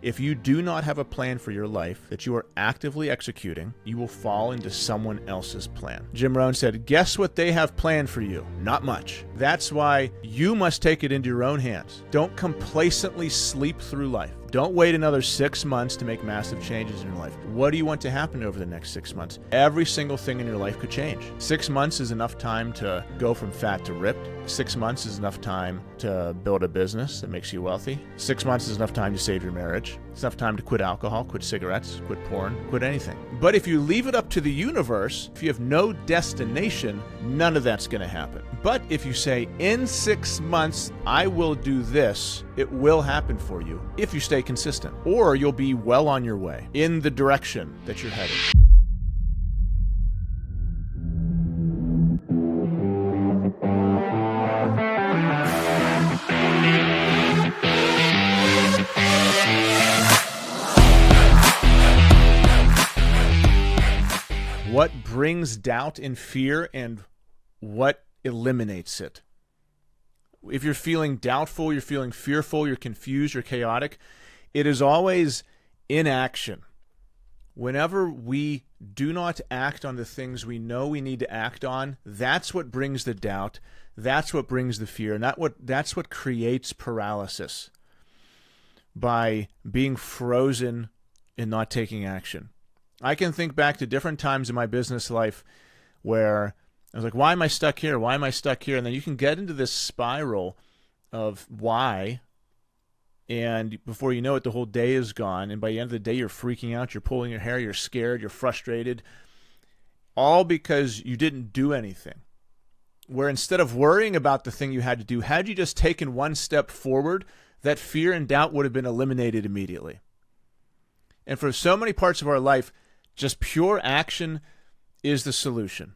If you do not have a plan for your life that you are actively executing, you will fall into someone else's plan. Jim Rohn said, guess what they have planned for you? Not much. That's why you must take it into your own hands. Don't complacently sleep through life. Don't wait another 6 months to make massive changes in your life. What do you want to happen over the next 6 months? Every single thing in your life could change. 6 months is enough time to go from fat to ripped. 6 months is enough time to build a business that makes you wealthy. 6 months is enough time to save your marriage. It's enough time to quit alcohol, quit cigarettes, quit porn, quit anything. But if you leave it up to the universe, if you have no destination, none of that's going to happen. But if you say, in 6 months, I will do this, it will happen for you if you stay consistent, or you'll be well on your way in the direction that you're headed. What brings doubt and fear, and what eliminates it? If you're feeling doubtful, you're feeling fearful, you're confused, you're chaotic, it is always inaction. Whenever we do not act on the things we know we need to act on, that's what brings the doubt, that's what brings the fear, and that's what creates paralysis, by being frozen and not taking action. I can think back to different times in my business life where I was like, why am I stuck here? Why am I stuck here? And then you can get into this spiral of why, and before you know it, the whole day is gone, and by the end of the day, you're freaking out, you're pulling your hair, you're scared, you're frustrated, all because you didn't do anything. Where instead of worrying about the thing you had to do, had you just taken one step forward, that fear and doubt would have been eliminated immediately. And for so many parts of our life, just pure action is the solution.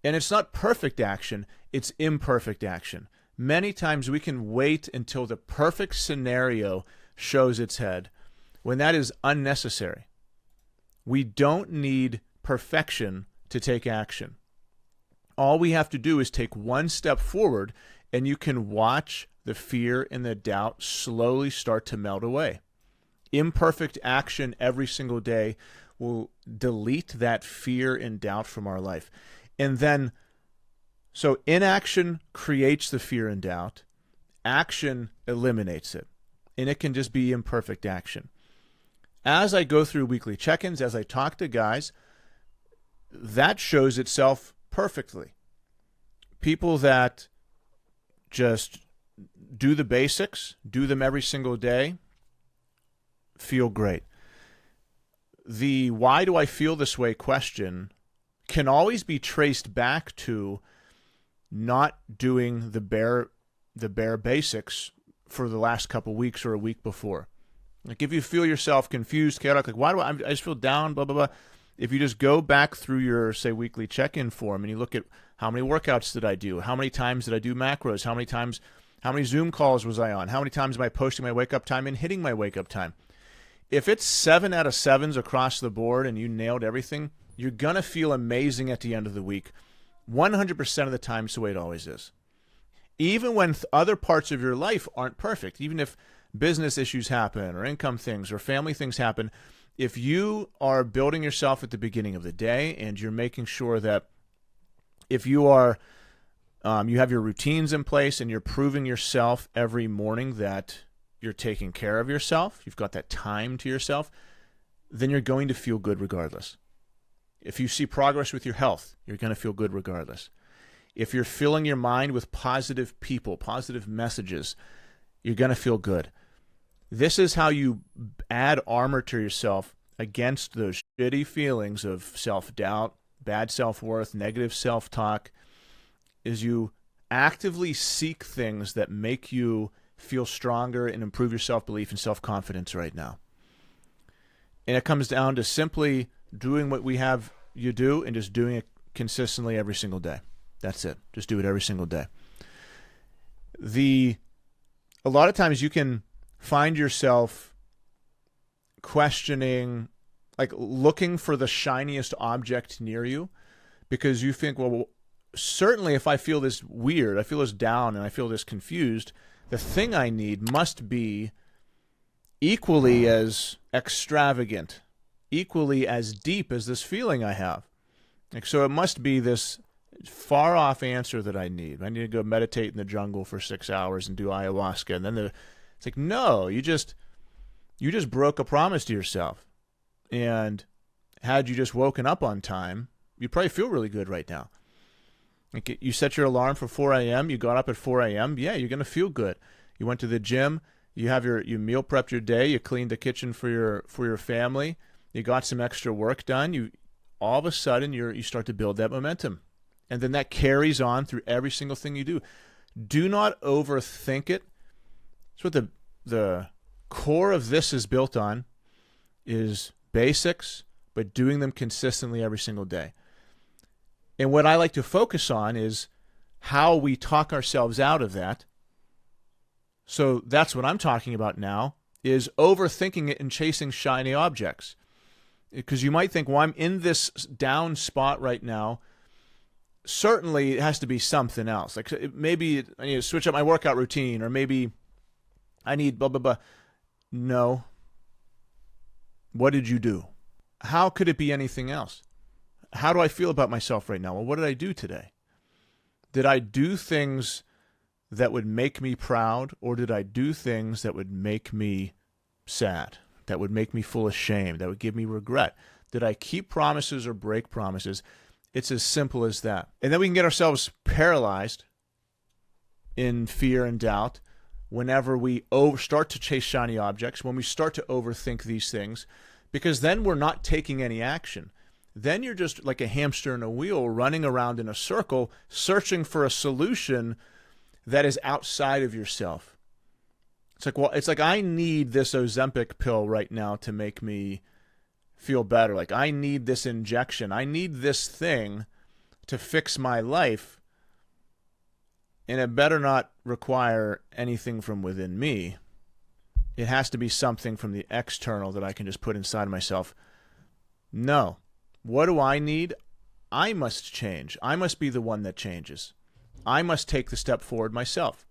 And it's not perfect action, it's imperfect action. Many times we can wait until the perfect scenario shows its head, when that is unnecessary. We don't need perfection to take action. All we have to do is take one step forward, and you can watch the fear and the doubt slowly start to melt away. Imperfect action every single day will delete that fear and doubt from our life. And then, so inaction creates the fear and doubt. Action eliminates it. And it can just be imperfect action. As I go through weekly check-ins, as I talk to guys, that shows itself perfectly. People that just do the basics, do them every single day, feel great. The why do I feel this way question can always be traced back to not doing the bare basics for the last couple weeks or a week before. Like if you feel yourself confused, chaotic, like why do I just feel down, blah, blah, blah. If you just go back through your, say, weekly check-in form and you look at how many workouts did I do, how many times did I do macros, how many Zoom calls was I on, how many times am I posting my wake-up time and hitting my wake-up time. If it's 7 out of 7s across the board and you nailed everything, you're going to feel amazing at the end of the week. 100% of the time, it's the way it always is. Even when other parts of your life aren't perfect, even if business issues happen or income things or family things happen, if you are building yourself at the beginning of the day and you're making sure that if you are, you have your routines in place and you're proving yourself every morning that you're taking care of yourself, you've got that time to yourself, then you're going to feel good regardless. If you see progress with your health, you're going to feel good regardless. If you're filling your mind with positive people, positive messages, you're going to feel good. This is how you add armor to yourself against those shitty feelings of self-doubt, bad self-worth, negative self-talk, is you actively seek things that make you feel stronger and improve your self-belief and self-confidence right now. And it comes down to simply doing what we have you do and just doing it consistently every single day. That's it. Just do it every single day. A lot of times you can find yourself questioning, like looking for the shiniest object near you, because you think, well, certainly if I feel this weird, I feel this down, and I feel this confused, the thing I need must be equally as extravagant, equally as deep as this feeling I have. Like, so it must be this far off answer that I need. I need to go meditate in the jungle for 6 hours and do ayahuasca. And then it's like, no, you just broke a promise to yourself. And had you just woken up on time, you'd probably feel really good right now. Like, you set your alarm for 4 a.m., you got up at 4 a.m., yeah, you're going to feel good. You went to the gym, you meal prepped your day, you cleaned the kitchen for your family, you got some extra work done, all of a sudden you start to build that momentum. And then that carries on through every single thing you do. Do not overthink it. That's what the core of this is built on, is basics, but doing them consistently every single day. And what I like to focus on is how we talk ourselves out of that. So that's what I'm talking about now, is overthinking it and chasing shiny objects. Because you might think, well, I'm in this down spot right now. Certainly it has to be something else. Like, maybe I need to switch up my workout routine, or maybe I need blah, blah, blah. No. What did you do? How could it be anything else? How do I feel about myself right now? Well, what did I do today? Did I do things that would make me proud, or did I do things that would make me sad, that would make me full of shame, that would give me regret? Did I keep promises or break promises? It's as simple as that. And then we can get ourselves paralyzed in fear and doubt whenever we start to chase shiny objects, when we start to overthink these things, because then we're not taking any action. Then you're just like a hamster in a wheel running around in a circle, searching for a solution that is outside of yourself. It's like I need this Ozempic pill right now to make me feel better. Like, I need this injection. I need this thing to fix my life. And it better not require anything from within me. It has to be something from the external that I can just put inside myself. No. What do I need? I must change. I must be the one that changes. I must take the step forward myself.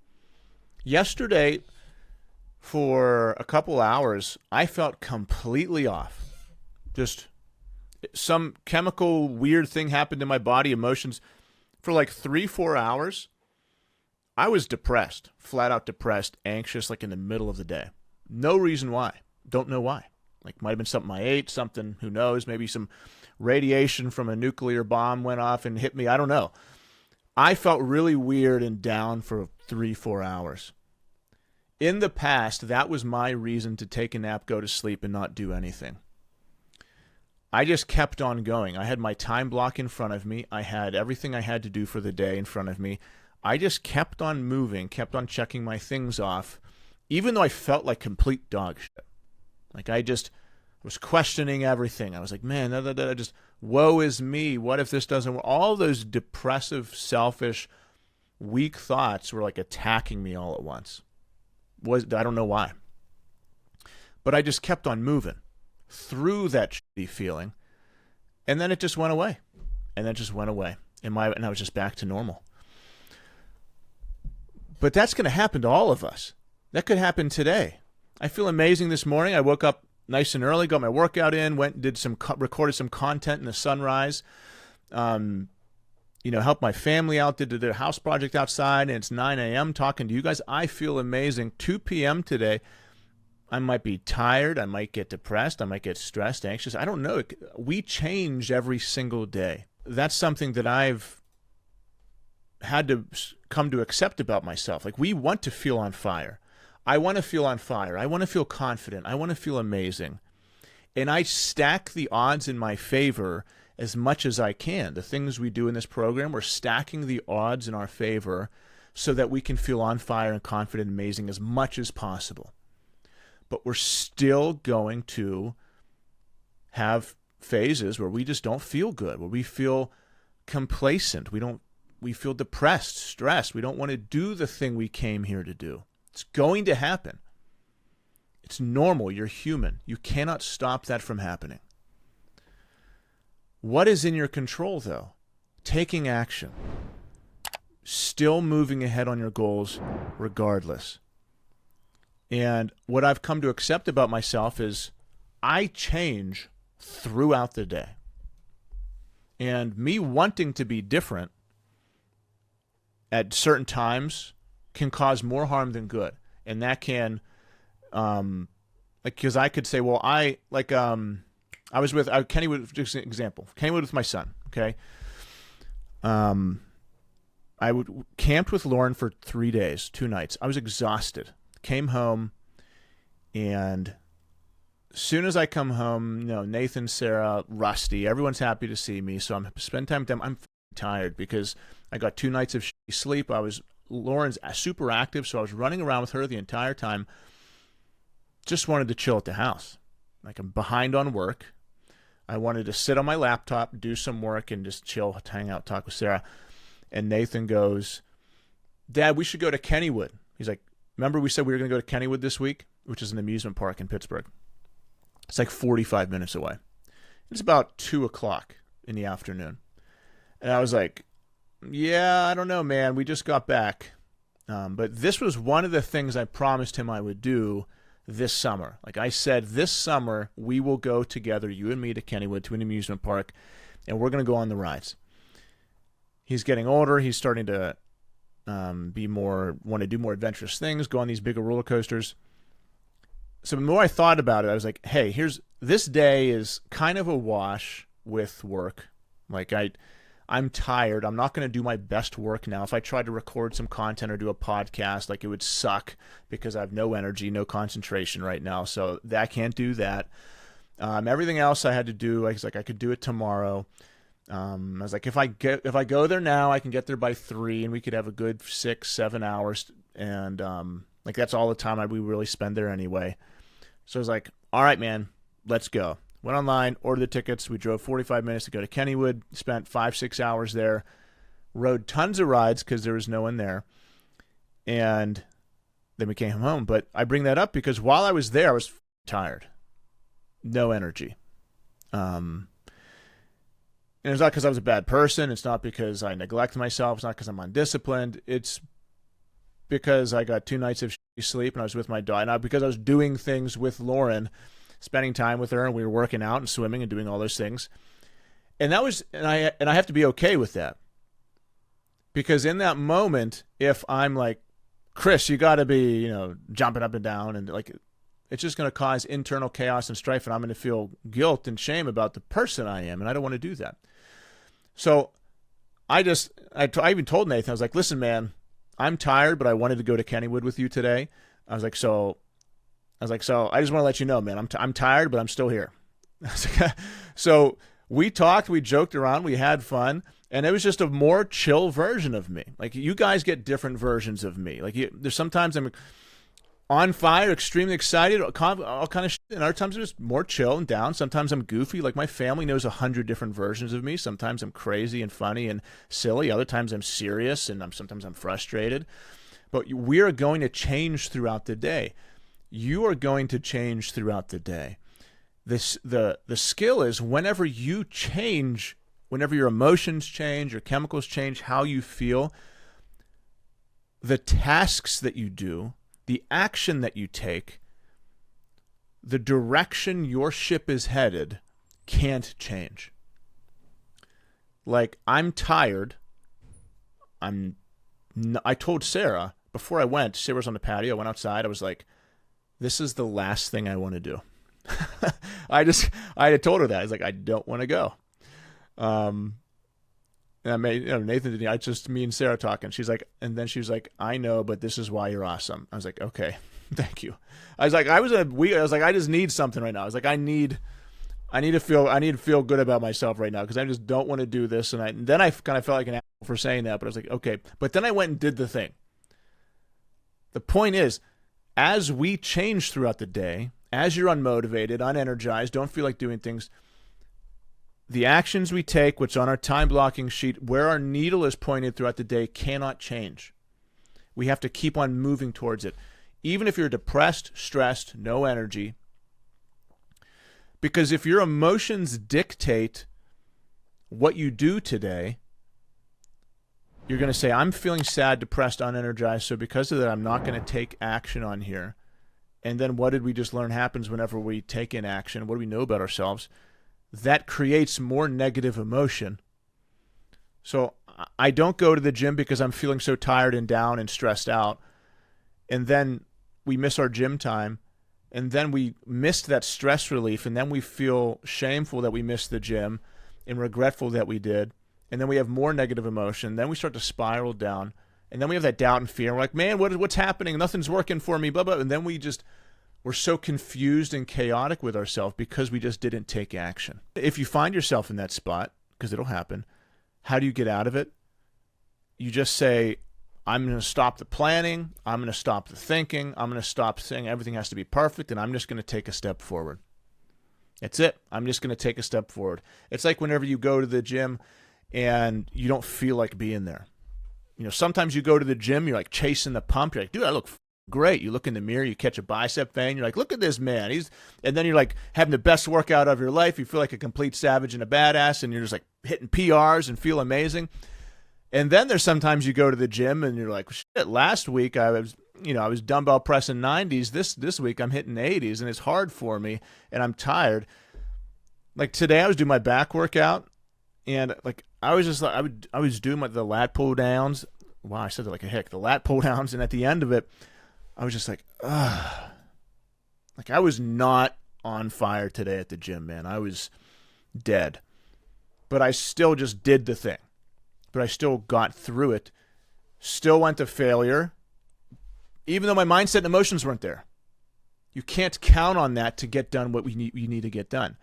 Yesterday, for a couple hours, I felt completely off. Just some chemical weird thing happened in my body, emotions. For like 3-4 hours, I was depressed, flat out depressed, anxious, like in the middle of the day. No reason why. Don't know why. Like, might have been something I ate, something, who knows, maybe some radiation from a nuclear bomb went off and hit me. I don't know. I felt really weird and down for 3-4 hours. In the past, that was my reason to take a nap, go to sleep, and not do anything. I just kept on going. I had my time block in front of me. I had everything I had to do for the day in front of me. I just kept on moving, kept on checking my things off, even though I felt like complete dog shit. Like, I was questioning everything. I was like, man, woe is me. What if this doesn't work? All those depressive, selfish, weak thoughts were like attacking me all at once. I don't know why. But I just kept on moving through that shitty feeling, and then it just went away. And then it just went away. And I was just back to normal. But that's going to happen to all of us. That could happen today. I feel amazing this morning. I woke up nice and early, got my workout in, went and recorded some content in the sunrise. Helped my family out, did a house project outside, and it's 9 a.m. talking to you guys. I feel amazing. 2 p.m. today, I might be tired. I might get depressed. I might get stressed, anxious. I don't know. We change every single day. That's something that I've had to come to accept about myself. Like, we want to feel on fire. I want to feel on fire. I want to feel confident. I want to feel amazing. And I stack the odds in my favor as much as I can. The things we do in this program, we're stacking the odds in our favor so that we can feel on fire and confident and amazing as much as possible. But we're still going to have phases where we just don't feel good, where we feel complacent. We feel depressed, stressed. We don't want to do the thing we came here to do. It's going to happen. It's normal. You're human. You cannot stop that from happening. What is in your control, though? Taking action. Still moving ahead on your goals regardless. And what I've come to accept about myself is I change throughout the day. And me wanting to be different at certain times can cause more harm than good. And that can, because I could say, well, I was with Kennywood, just an example, Kennywood with my son, okay? I camped with Lauren for 3 days, 2 nights. I was exhausted. Came home, and as soon as I come home, Nathan, Sarah, Rusty, everyone's happy to see me. So I'm spending time with them. I'm tired because I got 2 nights of sleep. Lauren's super active, so I was running around with her the entire time. Just wanted to chill at the house. Like, I'm behind on work. I wanted to sit on my laptop, do some work, and just chill, hang out, talk with Sarah. And Nathan goes, Dad, we should go to Kennywood. He's like, remember we said we were going to go to Kennywood this week, which is an amusement park in Pittsburgh. It's like 45 minutes away. It's about 2 o'clock in the afternoon. And I was like, yeah, I don't know, man. We just got back. But this was one of the things I promised him I would do this summer. Like I said, this summer we will go together, you and me, to Kennywood, to an amusement park, and we're going to go on the rides. He's getting older. He's starting to want to do more adventurous things, go on these bigger roller coasters. So the more I thought about it, I was like, hey, this day is kind of a wash with work. Like I'm tired. I'm not going to do my best work now. If I tried to record some content or do a podcast, like, it would suck because I have no energy, no concentration right now. So I can't do that. Everything else I had to do, I was like, I could do it tomorrow. I was like, if I go there now, I can get there by 3, and we could have a good 6-7 hours, and like that's all the time we really spend there anyway. So I was like, all right, man, let's go. Went online, ordered the tickets. We drove 45 minutes to go to Kennywood, spent 5-6 hours there, rode tons of rides because there was no one there, and then we came home. But I bring that up because while I was there, I was tired, no energy. And it's not because I was a bad person. It's not because I neglect myself. It's not because I'm undisciplined. It's because I got 2 nights of sleep and I was with my dog. Not because I was doing things with Lauren, spending time with her, and we were working out and swimming and doing all those things. And I have to be okay with that. Because in that moment, if I'm like, Chris, you got to be, jumping up and down, and like, it's just going to cause internal chaos and strife, and I'm going to feel guilt and shame about the person I am, and I don't want to do that. So I even told Nathan, I was like, listen, man, I'm tired, but I wanted to go to Kennywood with you today. I was like, so I just want to let you know, man, I'm tired, but I'm still here. So we talked, we joked around, we had fun, and it was just a more chill version of me. Like, you guys get different versions of me. Like, there's sometimes I'm on fire, extremely excited, all kind of shit, and other times I'm just more chill and down. Sometimes I'm goofy. Like, my family knows 100 different versions of me. Sometimes I'm crazy and funny and silly. Other times I'm serious, and sometimes I'm frustrated. But we are going to change throughout the day. You are going to change throughout the day. The skill is whenever you change, whenever your emotions change, your chemicals change, how you feel, the tasks that you do, the action that you take, the direction your ship is headed can't change. Like, I'm tired. I told Sarah before I went, Sarah was on the patio, I went outside, I was like, this is the last thing I want to do. I had told her that. I was like, I don't want to go. And I made, Nathan did. Me and Sarah talking. She's like, and then she was like, I know, but this is why you're awesome. I was like, okay, thank you. I was like, I just need something right now. I was like, I need to feel good about myself right now because I just don't want to do this. And then I kind of felt like an asshole for saying that, but I was like, okay. But then I went and did the thing. The point is, as we change throughout the day, as you're unmotivated, unenergized, don't feel like doing things, the actions we take, which on our time blocking sheet, where our needle is pointed throughout the day, cannot change. We have to keep on moving towards it. Even if you're depressed, stressed, no energy. Because if your emotions dictate what you do today, you're going to say, I'm feeling sad, depressed, unenergized, so because of that, I'm not going to take action on here. And then what did we just learn happens whenever we take in action? What do we know about ourselves? That creates more negative emotion. So I don't go to the gym because I'm feeling so tired and down and stressed out. And then we miss our gym time. And then we missed that stress relief. And then we feel shameful that we missed the gym and regretful that we did. And then we have more negative emotion. Then we start to spiral down. And then we have that doubt and fear. We're like, man, what's happening? Nothing's working for me, blah, blah. And then we're so confused and chaotic with ourselves because we just didn't take action. If you find yourself in that spot, because it'll happen, how do you get out of it? You just say, I'm going to stop the planning. I'm going to stop the thinking. I'm going to stop saying everything has to be perfect, and I'm just going to take a step forward. That's it. I'm just going to take a step forward. It's like whenever you go to the gym and you don't feel like being there. You know, sometimes you go to the gym, you're like chasing the pump. You're like, dude, I look great. You look in the mirror, you catch a bicep vein. You're like, look at this man. And then you're like having the best workout of your life. You feel like a complete savage and a badass, and you're just like hitting PRs and feel amazing. And then there's sometimes you go to the gym and you're like, shit, last week I was dumbbell pressing 90s. This week I'm hitting 80s, and it's hard for me, and I'm tired. Like today I was doing my back workout, and like I was doing the lat pull downs. Wow, I said it like a hick. The lat pull downs, and at the end of it, I was just like, ugh. Like I was not on fire today at the gym, man. I was dead. But I still just did the thing. But I still got through it. Still went to failure. Even though my mindset and emotions weren't there. You can't count on that to get done what you need to get done.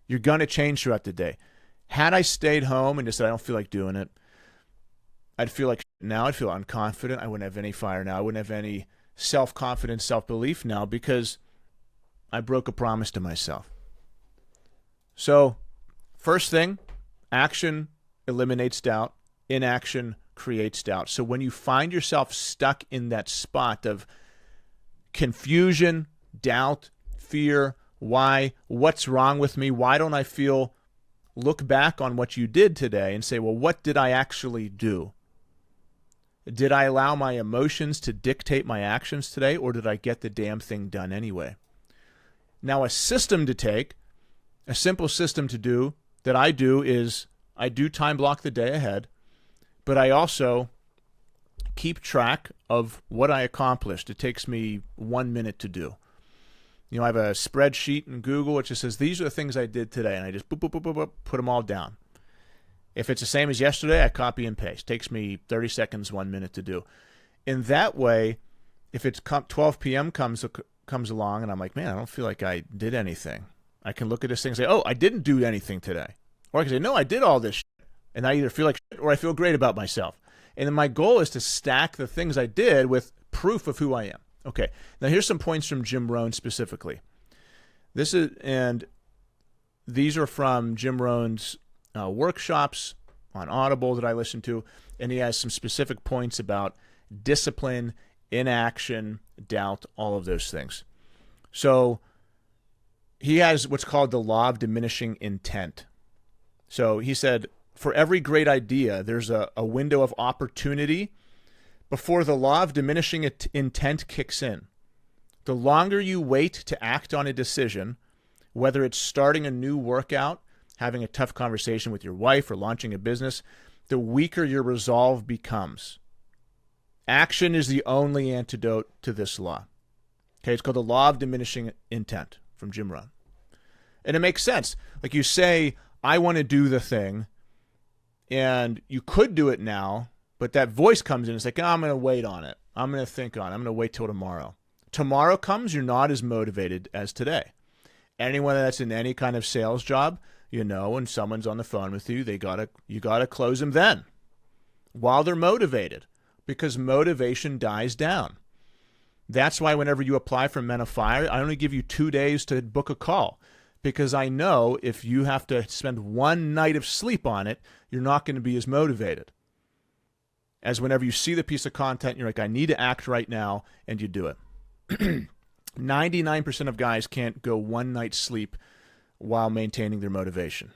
You're going to change throughout the day. Had I stayed home and just said, I don't feel like doing it, I'd feel like now. I'd feel unconfident. I wouldn't have any fire now. I wouldn't have any self-confidence, self-belief now because I broke a promise to myself. So, first thing, action eliminates doubt. Inaction creates doubt. So when you find yourself stuck in that spot of confusion, doubt, fear, why, what's wrong with me, why don't I feel, look back on what you did today and say, well, what did I actually do? Did I allow my emotions to dictate my actions today, or did I get the damn thing done anyway? Now, a system to take, a simple system to do that I do is I do time block the day ahead, but I also keep track of what I accomplished. It takes me 1 minute to do. You know, I have a spreadsheet in Google which just says, these are the things I did today, and I just boop, boop, boop, boop, boop, put them all down. If it's the same as yesterday, I copy and paste. Takes me 30 seconds, 1 minute to do. In that way, if it's 12 p.m. comes along and I'm like, man, I don't feel like I did anything, I can look at this thing and say, oh, I didn't do anything today. Or I can say, no, I did all this shit. And I either feel like shit or I feel great about myself. And then my goal is to stack the things I did with proof of who I am. Okay, now here's some points from Jim Rohn specifically. These are from Jim Rohn's workshops on Audible that I listen to, and he has some specific points about discipline, inaction, doubt, all of those things. So he has what's called the law of diminishing intent. So he said, for every great idea, there's a window of opportunity before the law of diminishing intent kicks in. The longer you wait to act on a decision, whether it's starting a new workout, having a tough conversation with your wife, or launching a business, the weaker your resolve becomes. Action is the only antidote to this law. Okay, it's called the law of diminishing intent from Jim Rohn. And it makes sense. Like you say, I want to do the thing, and you could do it now, but that voice comes in and it's like, oh, I'm going to wait on it. I'm going to think on it. I'm going to wait till tomorrow. Tomorrow comes, you're not as motivated as today. Anyone that's in any kind of sales job, you know, when someone's on the phone with you, you gotta close them then, while they're motivated, because motivation dies down. That's why whenever you apply for Men of Fire, I only give you 2 days to book a call, because I know if you have to spend one night of sleep on it, you're not going to be as motivated as whenever you see the piece of content, you're like, I need to act right now, and you do it. 99% of guys can't go one night's sleep while maintaining their motivation.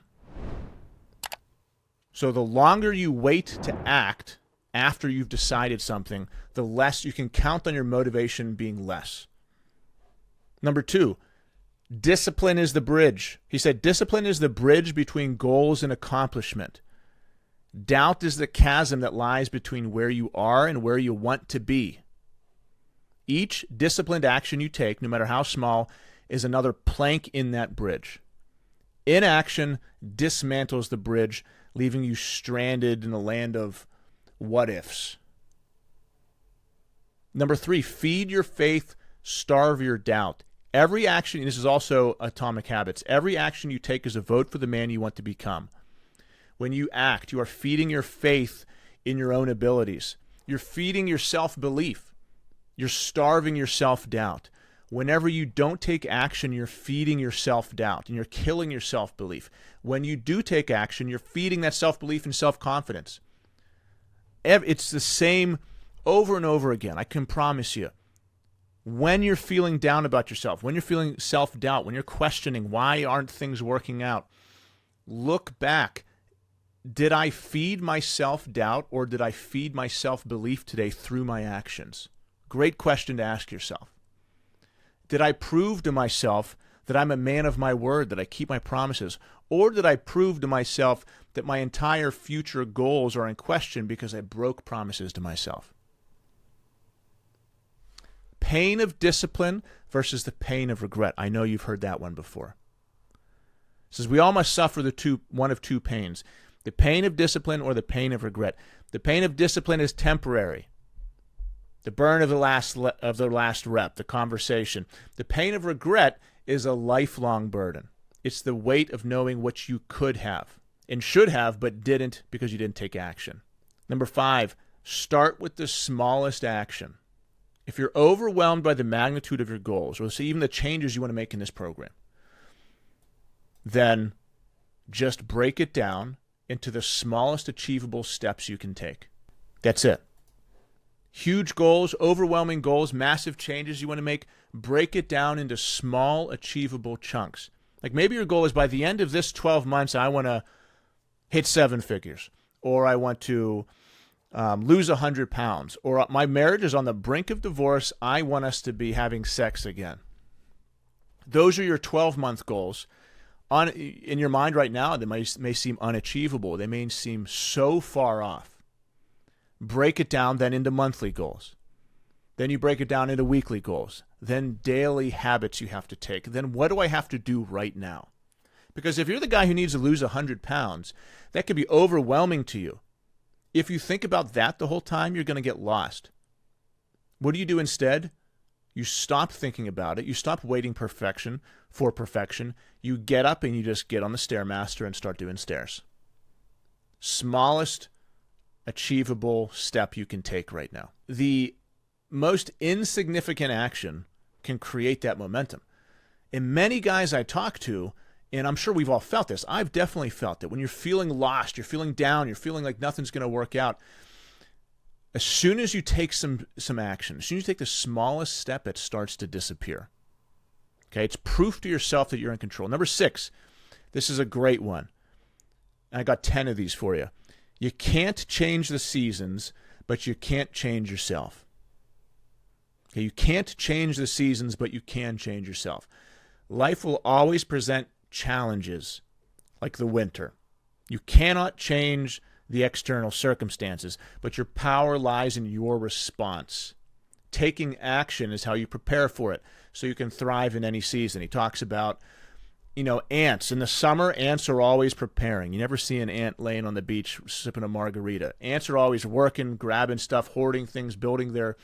So the longer you wait to act after you've decided something, the less you can count on your motivation being less. Number 2, discipline is the bridge. He said, discipline is the bridge between goals and accomplishment. Doubt is the chasm that lies between where you are and where you want to be. Each disciplined action you take, no matter how small, is another plank in that bridge. Inaction dismantles the bridge, leaving you stranded in a land of what ifs. Number 3, feed your faith, starve your doubt. Every action, and this is also Atomic Habits, every action you take is a vote for the man you want to become. When you act, you are feeding your faith in your own abilities. You're feeding your self-belief. You're starving your self-doubt. Whenever you don't take action, you're feeding your self-doubt and you're killing your self-belief. When you do take action, you're feeding that self-belief and self-confidence. It's the same over and over again. I can promise you. When you're feeling down about yourself, when you're feeling self-doubt, when you're questioning why aren't things working out, look back. Did I feed my self-doubt or did I feed my self-belief today through my actions? Great question to ask yourself. Did I prove to myself that I'm a man of my word, that I keep my promises? Or did I prove to myself that my entire future goals are in question because I broke promises to myself? Pain of discipline versus the pain of regret. I know you've heard that one before. It says we all must suffer one of two pains, the pain of discipline or the pain of regret. The pain of discipline is temporary. The burn of the last rep, the conversation. The pain of regret is a lifelong burden. It's the weight of knowing what you could have and should have but didn't because you didn't take action. Number 5, start with the smallest action. If you're overwhelmed by the magnitude of your goals, or even the changes you want to make in this program, then just break it down into the smallest achievable steps you can take. That's it. Huge goals, overwhelming goals, massive changes you want to make, break it down into small achievable chunks. Like maybe your goal is by the end of this 12 months, I want to hit 7 figures, or I want to lose 100 pounds, or my marriage is on the brink of divorce, I want us to be having sex again. Those are your 12-month goals. In your mind right now, they may seem unachievable. They may seem so far off. Break it down then into monthly goals. Then you break it down into weekly goals. Then daily habits you have to take. Then what do I have to do right now? Because if you're the guy who needs to lose 100 pounds, that could be overwhelming to you. If you think about that the whole time, you're going to get lost. What do you do instead? You stop thinking about it. You stop waiting for perfection. You get up and you just get on the Stairmaster and start doing stairs. Smallest achievable step you can take right now. The most insignificant action can create that momentum. And many guys I talk to, and I'm sure we've all felt this, I've definitely felt it. When you're feeling lost, you're feeling down, you're feeling like nothing's going to work out, as soon as you take some action, as soon as you take the smallest step, it starts to disappear. Okay, it's proof to yourself that you're in control. Number 6, this is a great one. I got 10 of these for you. You can't change the seasons, but you can't change yourself. Okay, you can't change the seasons, but you can change yourself. Life will always present challenges like the winter. You cannot change the external circumstances, but your power lies in your response. Taking action is how you prepare for it so you can thrive in any season. He talks about, ants. In the summer, ants are always preparing. You never see an ant laying on the beach sipping a margarita. Ants are always working, grabbing stuff, hoarding things, building their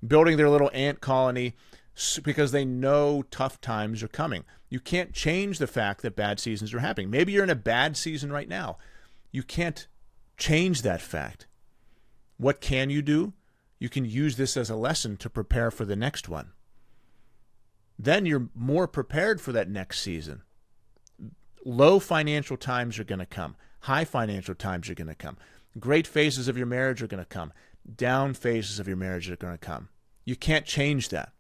little ant colony because they know tough times are coming. You can't change the fact that bad seasons are happening. Maybe you're in a bad season right now. You can't change that fact. What can you do? You can use this as a lesson to prepare for the next one. Then you're more prepared for that next season. Low financial times are going to come. High financial times are going to come. Great phases of your marriage are going to come. Down phases of your marriage are going to come. You can't change that.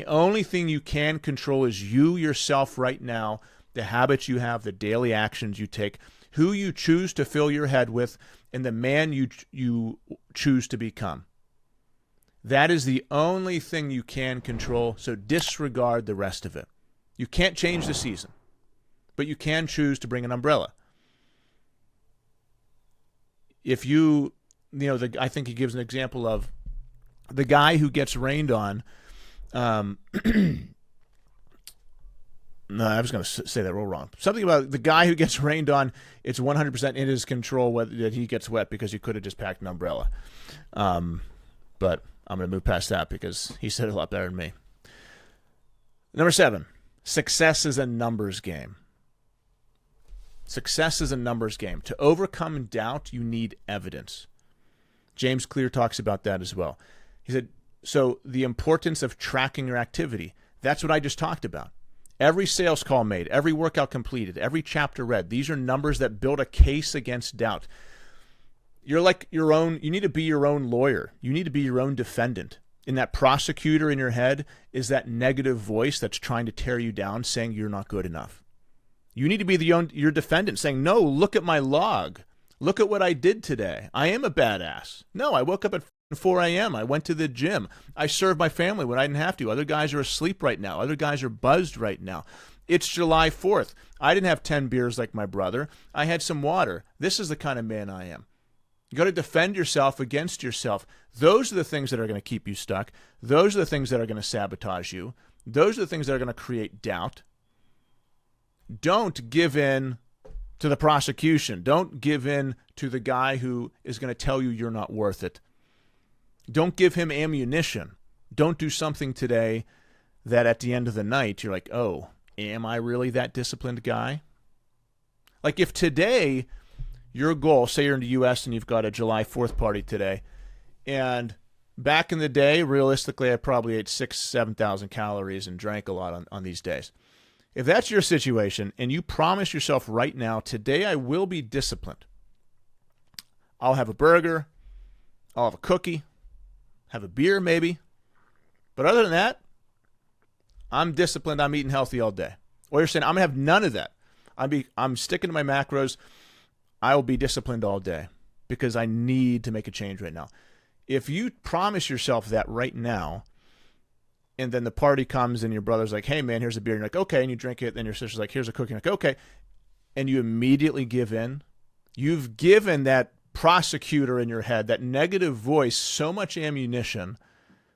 Only thing you can control is you yourself right now, the habits you have, the daily actions you take, who you choose to fill your head with, and the man you choose to become. That is the only thing you can control, so disregard the rest of it. You can't change the season, but you can choose to bring an umbrella. If I think he gives an example of the guy who gets rained on. No, I was going to say that real wrong. Something about the guy who gets rained on, it's 100% in his control that he gets wet because he could have just packed an umbrella. But I'm going to move past that because he said it a lot better than me. Number 7, success is a numbers game. Success is a numbers game. To overcome doubt, you need evidence. James Clear talks about that as well. He said, so the importance of tracking your activity, that's what I just talked about. Every sales call made, every workout completed, every chapter read, these are numbers that build a case against doubt. You're like you need to be your own lawyer. You need to be your own defendant. And that prosecutor in your head is that negative voice that's trying to tear you down, saying you're not good enough. You need to be your defendant, saying, no, look at my log. Look at what I did today. I am a badass. No, I woke up at 4 a.m. I went to the gym. I served my family when I didn't have to. Other guys are asleep right now. Other guys are buzzed right now. It's July 4th. I didn't have 10 beers like my brother. I had some water. This is the kind of man I am. You got to defend yourself against yourself. Those are the things that are going to keep you stuck. Those are the things that are going to sabotage you. Those are the things that are going to create doubt. Don't give in to the prosecution. Don't give in to the guy who is going to tell you you're not worth it. Don't give him ammunition. Don't do something today that at the end of the night you're like, oh, am I really that disciplined guy? Like if today your goal, say you're in the U.S. and you've got a July 4th party today, and back in the day, realistically, I probably ate 6,000 to 7,000 calories and drank a lot on these days. If that's your situation and you promise yourself right now, today I will be disciplined. I'll have a burger, I'll have a cookie, have a beer maybe, but other than that, I'm disciplined, I'm eating healthy all day. Or you're saying, I'm going to have none of that. I'm sticking to my macros. I will be disciplined all day because I need to make a change right now. If you promise yourself that right now, and then the party comes and your brother's like, hey man, here's a beer. And you're like, okay. And you drink it. Then your sister's like, here's a cookie. And you're like, okay. And you immediately give in. You've given that prosecutor in your head, that negative voice, so much ammunition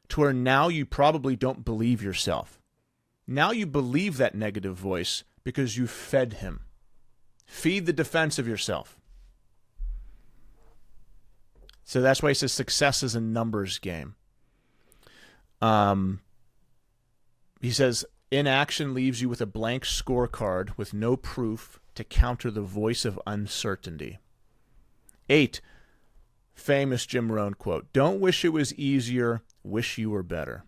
to where now you probably don't believe yourself. Now you believe that negative voice because you fed him. Feed the defense of yourself. So that's why he says success is a numbers game. He says inaction leaves you with a blank scorecard with no proof to counter the voice of uncertainty. 8, famous Jim Rohn quote, don't wish it was easier, wish you were better.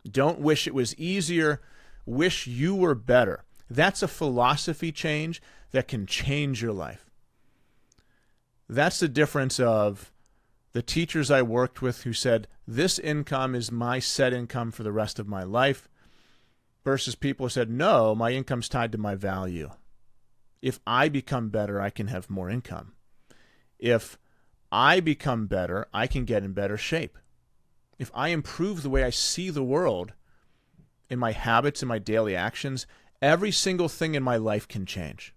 Don't wish it was easier, wish you were better. That's a philosophy change that can change your life. That's the difference of the teachers I worked with who said, this income is my set income for the rest of my life, versus people who said, no, my income's tied to my value. If I become better, I can have more income. If I become better, I can get in better shape. If I improve the way I see the world in my habits and my daily actions, every single thing in my life can change.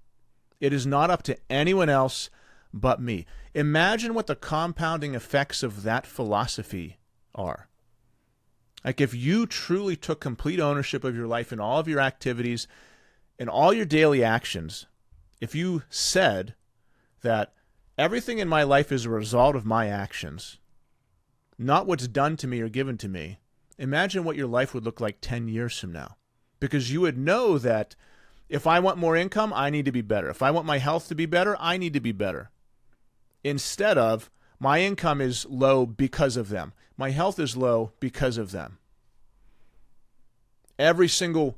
It is not up to anyone else but me. Imagine what the compounding effects of that philosophy are. Like if you truly took complete ownership of your life and all of your activities and all your daily actions, if you said that everything in my life is a result of my actions, not what's done to me or given to me, imagine what your life would look like 10 years from now. Because you would know that if I want more income, I need to be better. If I want my health to be better, I need to be better. Instead of, my income is low because of them. My health is low because of them. Every single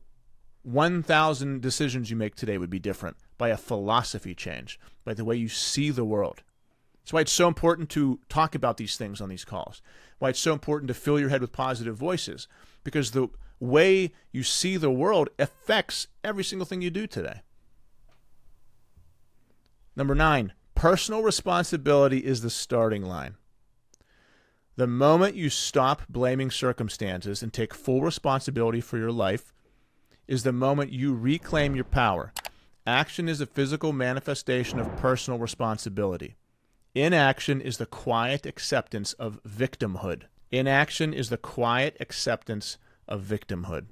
1,000 decisions you make today would be different by a philosophy change, by the way you see the world. That's why it's so important to talk about these things on these calls. Why it's so important to fill your head with positive voices. Because the way you see the world affects every single thing you do today. Number 9, personal responsibility is the starting line. The moment you stop blaming circumstances and take full responsibility for your life is the moment you reclaim your power. Action is a physical manifestation of personal responsibility. Inaction is the quiet acceptance of victimhood. Inaction is the quiet acceptance of victimhood.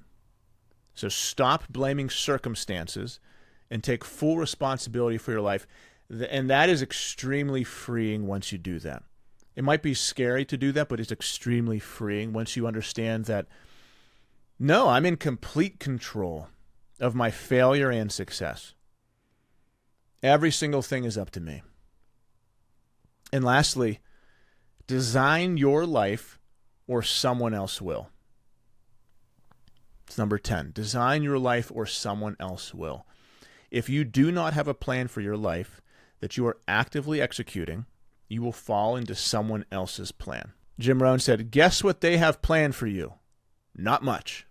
So stop blaming circumstances and take full responsibility for your life. And that is extremely freeing once you do that. It might be scary to do that, but it's extremely freeing once you understand that, no, I'm in complete control of my failure and success. Every single thing is up to me. And lastly, design your life or someone else will. It's number 10. Design your life or someone else will. If you do not have a plan for your life that you are actively executing, you will fall into someone else's plan. Jim Rohn said, guess what they have planned for you? Not much.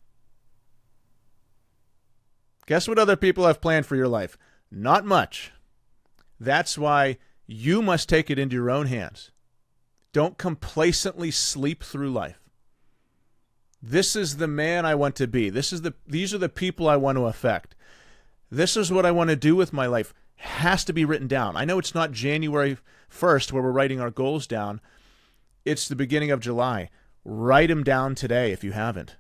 Guess what other people have planned for your life? Not much. That's why you must take it into your own hands. Don't complacently sleep through life. This is the man I want to be. These are the people I want to affect. This is what I want to do with my life. Has to be written down. I know it's not January 1st where we're writing our goals down. It's the beginning of July. Write them down today if you haven't.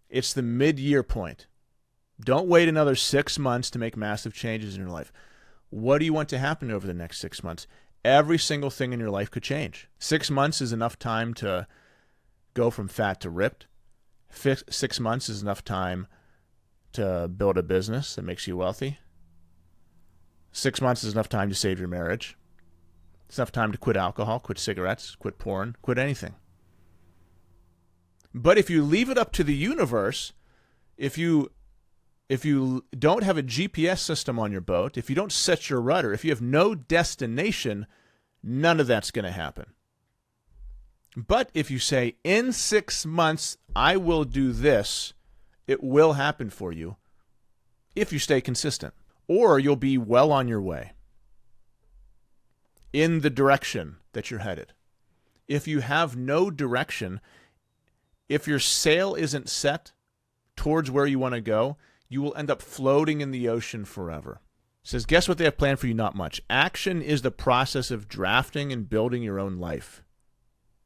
It's the mid-year point. Don't wait another 6 months to make massive changes in your life. What do you want to happen over the next 6 months? Every single thing in your life could change. 6 months is enough time to go from fat to ripped. 6 months is enough time to build a business that makes you wealthy. 6 months is enough time to save your marriage. It's enough time to quit alcohol, quit cigarettes, quit porn, quit anything. But if you leave it up to the universe, if you don't have a GPS system on your boat, if you don't set your rudder, if you have no destination, none of that's going to happen. But if you say, in 6 months, I will do this, it will happen for you if you stay consistent. Or you'll be well on your way in the direction that you're headed. If you have no direction, if your sail isn't set towards where you want to go, you will end up floating in the ocean forever. It says, guess what they have planned for you? Not much. Action is the process of drafting and building your own life.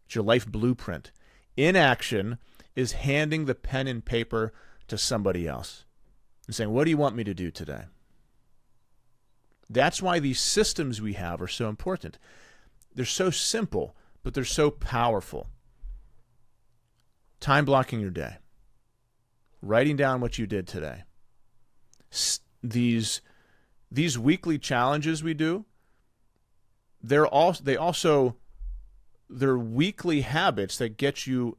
It's your life blueprint. Inaction is handing the pen and paper to somebody else and saying, what do you want me to do today? That's why these systems we have are so important. They're so simple, but they're so powerful. Time blocking your day. Writing down what you did today. These weekly challenges we do, they're weekly habits that get you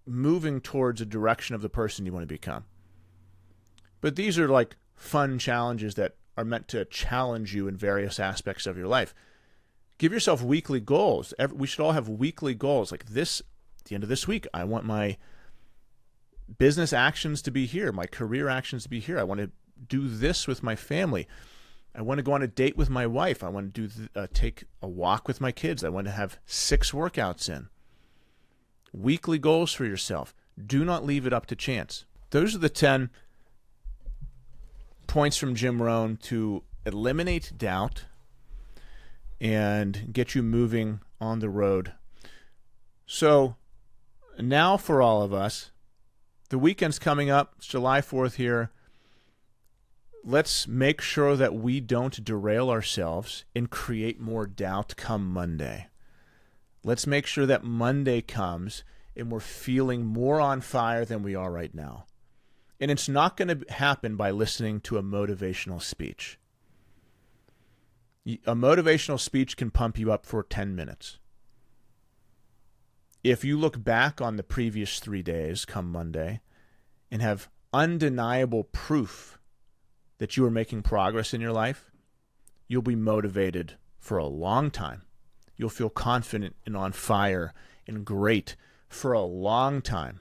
moving towards a direction of the person you want to become. But these are like fun challenges that are meant to challenge you in various aspects of your life. Give yourself weekly goals. We should all have weekly goals. Like this, at the end of this week, I want my business actions to be here, my career actions to be here. I want to do this with my family. I want to go on a date with my wife. I want to take a walk with my kids. I want to have 6 workouts in. Weekly goals for yourself. Do not leave it up to chance. Those are the 10 points from Jim Rohn to eliminate doubt and get you moving on the road. So now for all of us, the weekend's coming up. It's July 4th here. Let's make sure that we don't derail ourselves and create more doubt come Monday. Let's make sure that Monday comes and we're feeling more on fire than we are right now. And it's not going to happen by listening to a motivational speech. A motivational speech can pump you up for 10 minutes. If you look back on the previous 3 days come Monday and have undeniable proof that you are making progress in your life, you'll be motivated for a long time. You'll feel confident and on fire and great for a long time.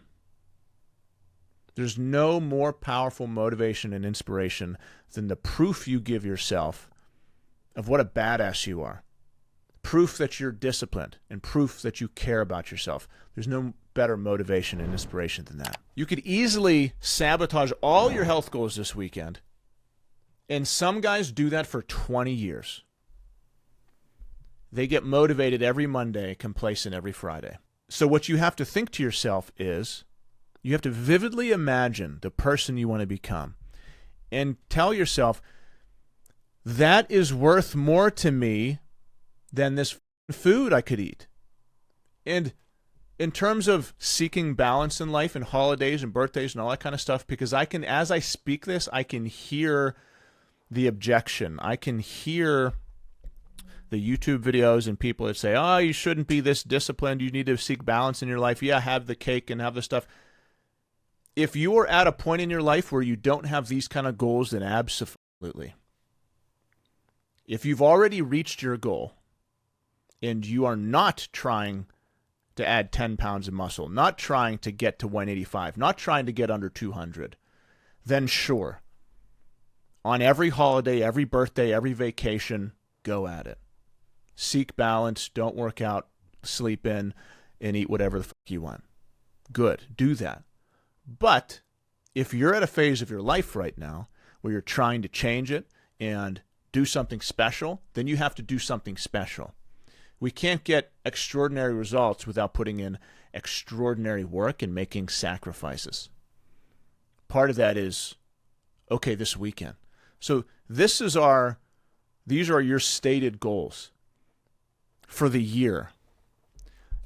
There's no more powerful motivation and inspiration than the proof you give yourself of what a badass you are. proof that you're disciplined and proof that you care about yourself. There's no better motivation and inspiration than that. You could easily sabotage all your health goals this weekend, and some guys do that for 20 years. They get motivated every Monday, complacent every Friday. So what you have to think to yourself is, you have to vividly imagine the person you want to become and tell yourself, that is worth more to me than this food I could eat. And in terms of seeking balance in life and holidays and birthdays and all that kind of stuff, because I can, as I speak this, I can hear the objection. I can hear the YouTube videos and people that say, oh, you shouldn't be this disciplined. You need to seek balance in your life. Yeah, have the cake and have the stuff. If you are at a point in your life where you don't have these kind of goals, then absolutely. If you've already reached your goal and you are not trying to add 10 pounds of muscle, not trying to get to 185, not trying to get under 200, then sure. On every holiday, every birthday, every vacation, go at it. Seek balance, don't work out, sleep in, and eat whatever the fuck you want. Good, do that. But if you're at a phase of your life right now where you're trying to change it and do something special, then you have to do something special. We can't get extraordinary results without putting in extraordinary work and making sacrifices. Part of that is, okay, this weekend. So these are your stated goals for the year.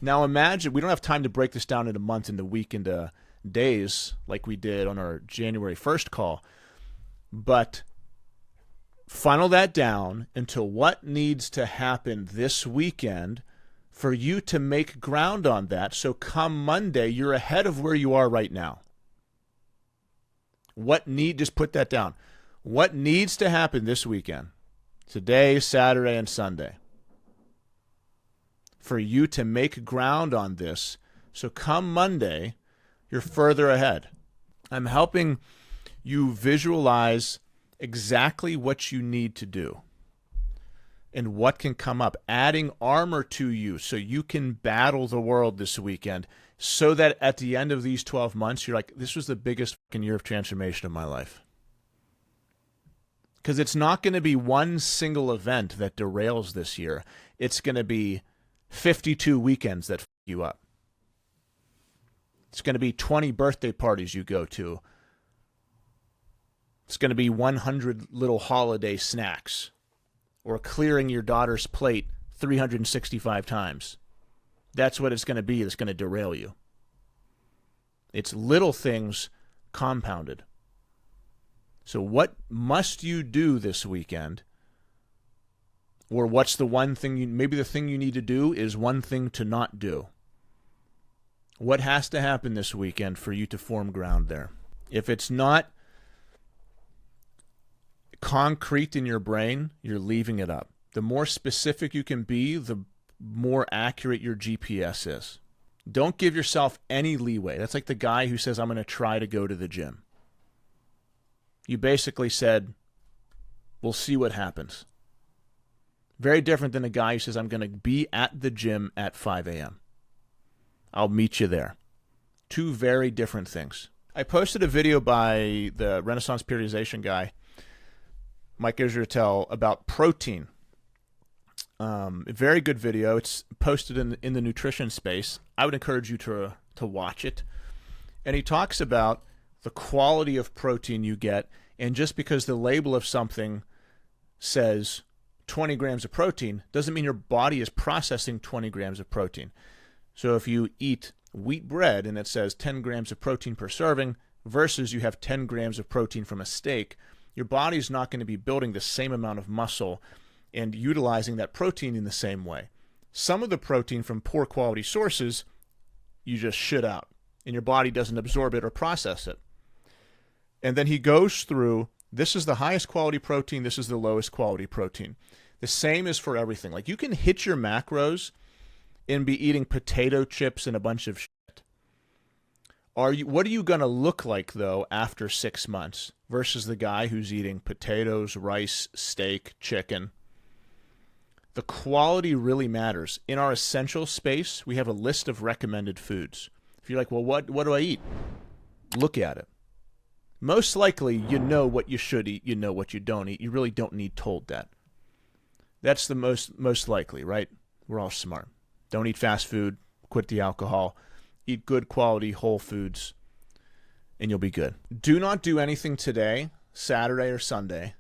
Now imagine, we don't have time to break this down in a month, in the week, into days like we did on our January 1st call, but funnel that down into what needs to happen this weekend for you to make ground on that, so come Monday, you're ahead of where you are right now. Just put that down. What needs to happen this weekend, today, Saturday, and Sunday, for you to make ground on this, so come Monday, you're further ahead. I'm helping you visualize exactly what you need to do and what can come up, adding armor to you so you can battle the world this weekend, so that at the end of these 12 months, you're like, this was the biggest fucking year of transformation of my life. Because it's not going to be one single event that derails this year. It's going to be 52 weekends that fuck you up. It's going to be 20 birthday parties you go to. It's going to be 100 little holiday snacks, or clearing your daughter's plate 365 times. That's what it's going to be that's going to derail you. It's little things compounded. So what must you do this weekend? Or what's the one thing maybe the thing you need to do is one thing to not do. What has to happen this weekend for you to form ground there? If it's not concrete in your brain, you're leaving it up. The more specific you can be, the more accurate your GPS is. Don't give yourself any leeway. That's like the guy who says, I'm going to try to go to the gym. You basically said, we'll see what happens. Very different than a guy who says, I'm going to be at the gym at 5 a.m. I'll meet you there. Two very different things. I posted a video by the Renaissance periodization guy, Mike Israetel, about protein. A very good video. It's posted in the nutrition space. I would encourage you to watch it. And he talks about the quality of protein you get, and just because the label of something says 20 grams of protein doesn't mean your body is processing 20 grams of protein. So if you eat wheat bread and it says 10 grams of protein per serving versus you have 10 grams of protein from a steak, your body's not going to be building the same amount of muscle and utilizing that protein in the same way. Some of the protein from poor quality sources you just shit out, and your body doesn't absorb it or process it. And then he goes through, this is the highest quality protein, this is the lowest quality protein. The same is for everything. Like, you can hit your macros and be eating potato chips and a bunch of shit. What are you going to look like, though, after 6 months versus the guy who's eating potatoes, rice, steak, chicken? The quality really matters. In our essential space, we have a list of recommended foods. If you're like, well, what do I eat? Look at it. Most likely, you know what you should eat, you know what you don't eat. You really don't need told that. That's the most likely, right? We're all smart. Don't eat fast food, quit the alcohol, eat good quality whole foods, and you'll be good. Do not do anything today, Saturday or Sunday,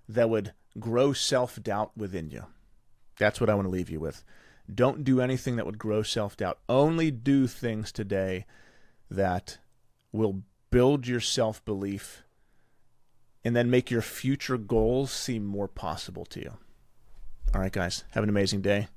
that would grow self-doubt within you. That's what I want to leave you with. Don't do anything that would grow self-doubt. Only do things today that will build your self-belief and then make your future goals seem more possible to you. All right, guys, have an amazing day.